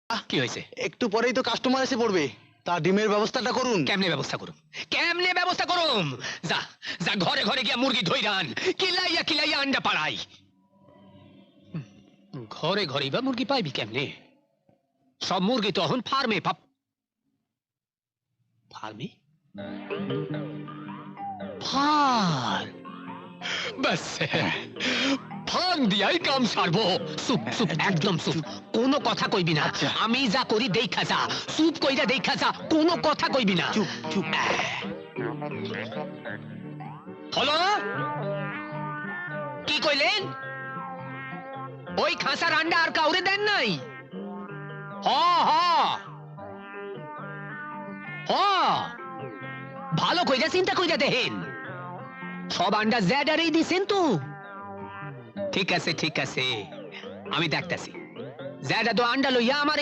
কি হয়েছে? একটু পরেই তো কাস্টমার এসে পড়বে, তা ডিমের ব্যবস্থাটা করুন। কেমনে ব্যবস্থা করুম? কেমনে ব্যবস্থা করুম? যা যা ঘরে ঘরে গিয়া মুরগি ধইরান, কিলাইয়া কিলাইয়া আন্ডা পাড়াই। ঘরে ঘরে বা মুরগি পাইবি কেমনে? সব মুরগি তো এখন ফার্মে। ফার্মে ফার্ম বাস ফার্ম দিয়াই কাম সারবো। চুপ চুপ, একদম চুপ, কোনো কথা কইবি না। আমি যা করি দেখা যা, চুপ কইরা দেখা যা, কোনো কথা কইবি না। চুপ চুপ। হলো কি কইলেন? ওই খাসার আন্ডা আর কাউরে দেন নাই? হ হ হ, ভালো কইরা চিন্তা কইরা দেখেন, সব আন্ডা জ্যাডারেই দিছেন তো? ঠিক আছে ঠিক আছে, আমি দেখতাছি। জ্যাডা তো আন্ডা লইয়া আমার